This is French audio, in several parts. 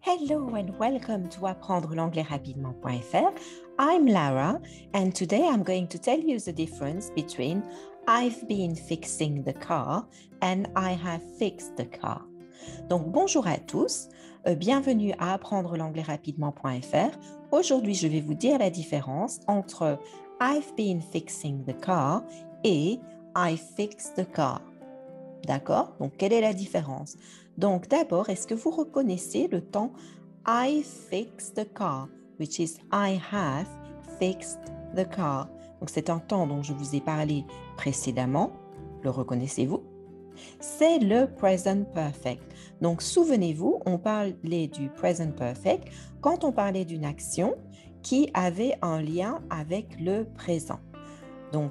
Hello and welcome to apprendre l'anglais rapidement.fr. I'm Lara and today I'm going to tell you the difference between I've been fixing the car and I have fixed the car. Donc bonjour à tous, bienvenue à apprendre l'anglais rapidement.fr. Aujourd'hui, je vais vous dire la différence entre I've been fixing the car et I fixed the car. D'accord? Donc, quelle est la différence? Donc, d'abord, est-ce que vous reconnaissez le temps I fixed the car, which is I have fixed the car. Donc, c'est un temps dont je vous ai parlé précédemment. Le reconnaissez-vous? C'est le present perfect. Donc, souvenez-vous, on parlait du present perfect quand on parlait d'une action qui avait un lien avec le présent. Donc,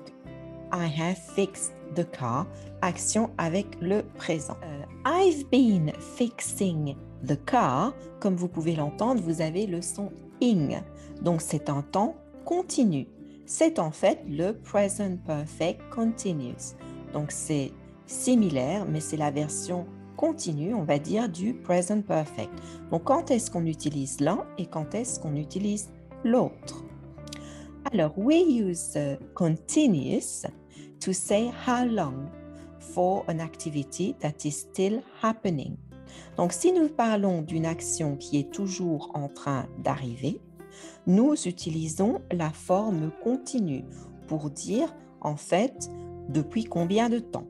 I have fixed the car, action avec le présent. I've been fixing the car, comme vous pouvez l'entendre, vous avez le son ing. Donc, c'est un temps continu. C'est en fait le present perfect continuous. Donc, c'est similaire, mais c'est la version continue, on va dire, du present perfect. Donc, quand est-ce qu'on utilise l'un et quand est-ce qu'on utilise l'autre? Alors, we use continuous to say how long for an activity that is still happening. Donc, si nous parlons d'une action qui est toujours en train d'arriver, nous utilisons la forme continue pour dire, en fait, depuis combien de temps.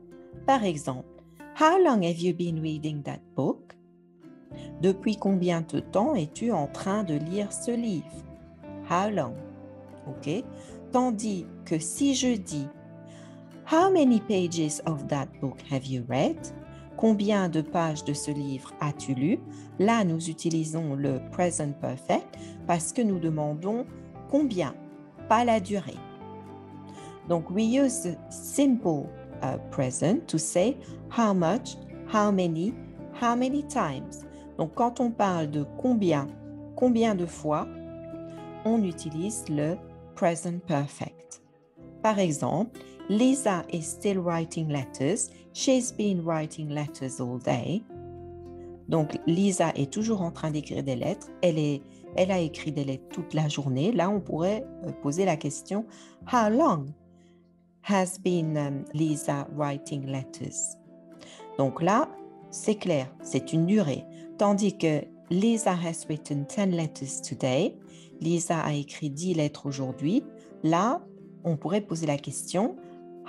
Par exemple, how long have you been reading that book? Depuis combien de temps es-tu en train de lire ce livre? How long? OK? Tandis que si je dis how many pages of that book have you read? Combien de pages de ce livre as-tu lu? Là, nous utilisons le present perfect parce que nous demandons combien, pas la durée. Donc, we use simple present to say how much, how many times. Donc, quand on parle de combien de fois, on utilise le present perfect. Par exemple, Lisa is still writing letters. She's been writing letters all day. Donc, Lisa est toujours en train d'écrire des lettres. Elle a écrit des lettres toute la journée. Là, on pourrait poser la question, how long has been Lisa writing letters? Donc là, c'est clair, c'est une durée. Tandis que Lisa has written 10 letters today. Lisa a écrit 10 lettres aujourd'hui. Là, on pourrait poser la question,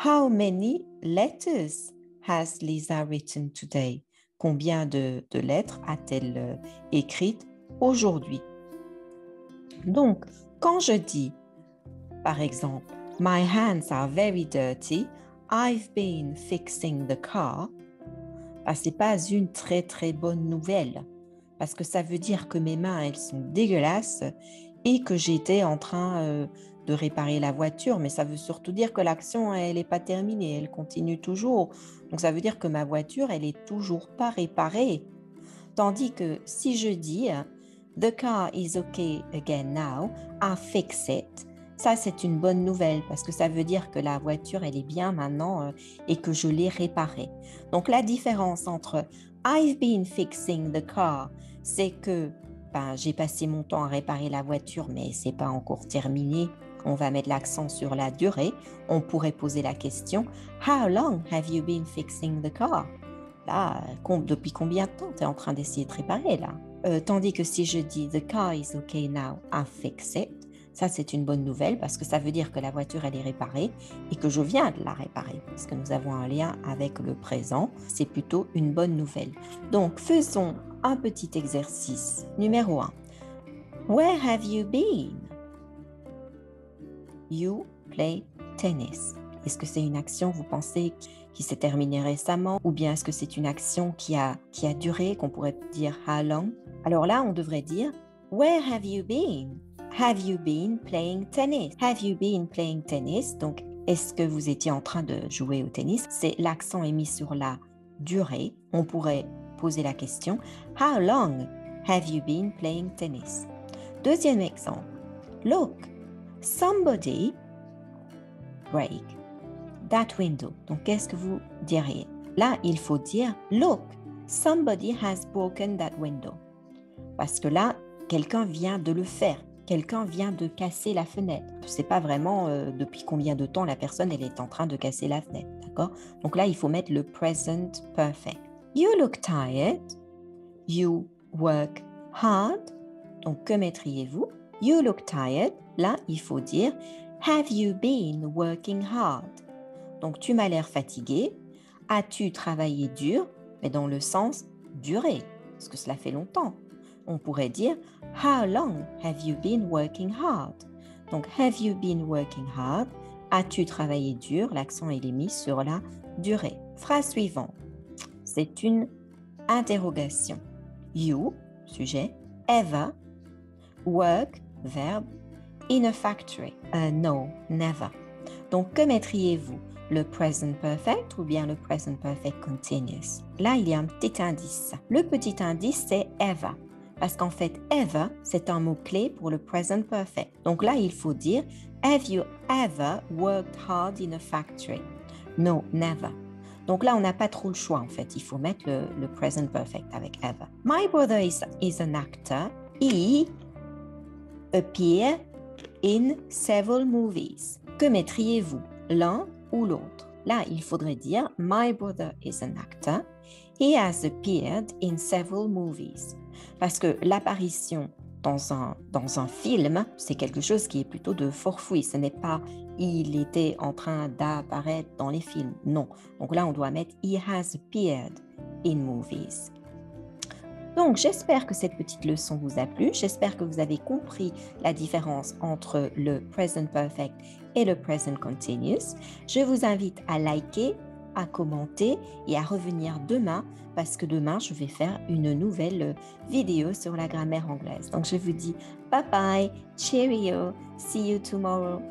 how many letters has Lisa written today? Combien de lettres a-t-elle écrites aujourd'hui? Donc, quand je dis, par exemple, my hands are very dirty, I've been fixing the car, ce n'est pas une très très bonne nouvelle, parce que ça veut dire que mes mains, elles sont dégueulasses et que j'étais en train de réparer la voiture, mais ça veut surtout dire que l'action, elle n'est pas terminée, elle continue toujours. Donc, ça veut dire que ma voiture, elle n'est toujours pas réparée. Tandis que si je dis « The car is okay again now, I fix it », ça, c'est une bonne nouvelle parce que ça veut dire que la voiture, elle est bien maintenant et que je l'ai réparée. Donc, la différence entre « I've been fixing the car », c'est que j'ai passé mon temps à réparer la voiture, mais ce n'est pas encore terminé. On va mettre l'accent sur la durée. On pourrait poser la question « How long have you been fixing the car ?» Là, depuis combien de temps tu es en train d'essayer de réparer là? Tandis que si je dis « The car is okay now, I fix it », ça c'est une bonne nouvelle parce que ça veut dire que la voiture elle est réparée et que je viens de la réparer. Parce que nous avons un lien avec le présent, c'est plutôt une bonne nouvelle. Donc, faisons un petit exercice. Numéro 1. Where have you been? You play tennis. Est-ce que c'est une action, vous pensez, qui s'est terminée récemment? Ou bien est-ce que c'est une action qui a duré, qu'on pourrait dire how long? Alors là, on devrait dire Where have you been? Have you been playing tennis? Have you been playing tennis? Donc, est-ce que vous étiez en train de jouer au tennis? C'est l'accent est mis sur la durée. On pourrait poser la question How long have you been playing tennis? Deuxième exemple. Look, somebody break that window. Donc, qu'est-ce que vous diriez? Là, il faut dire Look, somebody has broken that window. parce que là, quelqu'un vient de le faire. Quelqu'un vient de casser la fenêtre. Je ne sais pas vraiment depuis combien de temps la personne elle est en train de casser la fenêtre. D'accord? Donc là, il faut mettre le present perfect. You look tired. You work hard. Donc, que mettriez-vous? You look tired. Là, il faut dire have you been working hard? Donc, tu m'as l'air fatigué. As-tu travaillé dur? Mais dans le sens duré, parce que cela fait longtemps. On pourrait dire how long have you been working hard? Donc, have you been working hard? As-tu travaillé dur? L'accent il est mis sur la durée. Phrase suivante. C'est une interrogation. You, sujet, ever, work, verbe, in a factory. No, never. Donc, que mettriez-vous? Le present perfect ou bien le present perfect continuous? Là, il y a un petit indice. Le petit indice, c'est ever. Parce qu'en fait, ever, c'est un mot-clé pour le present perfect. Donc là, il faut dire have you ever worked hard in a factory? No, never. Donc là, on n'a pas trop le choix, en fait. Il faut mettre le present perfect avec ever. My brother is an actor. He appeared in several movies. Que mettriez-vous? L'un ou l'autre? Là, il faudrait dire my brother is an actor. He has appeared in several movies. Parce que l'apparition dans un film, c'est quelque chose qui est plutôt de fortuit. Ce n'est pas il était en train d'apparaître dans les films. Non. Donc là, on doit mettre he has appeared in movies. Donc, j'espère que cette petite leçon vous a plu. J'espère que vous avez compris la différence entre le present perfect et le present continuous. Je vous invite à liker, à commenter et à revenir demain parce que demain, je vais faire une nouvelle vidéo sur la grammaire anglaise. Donc, je vous dis bye bye, cheerio, see you tomorrow.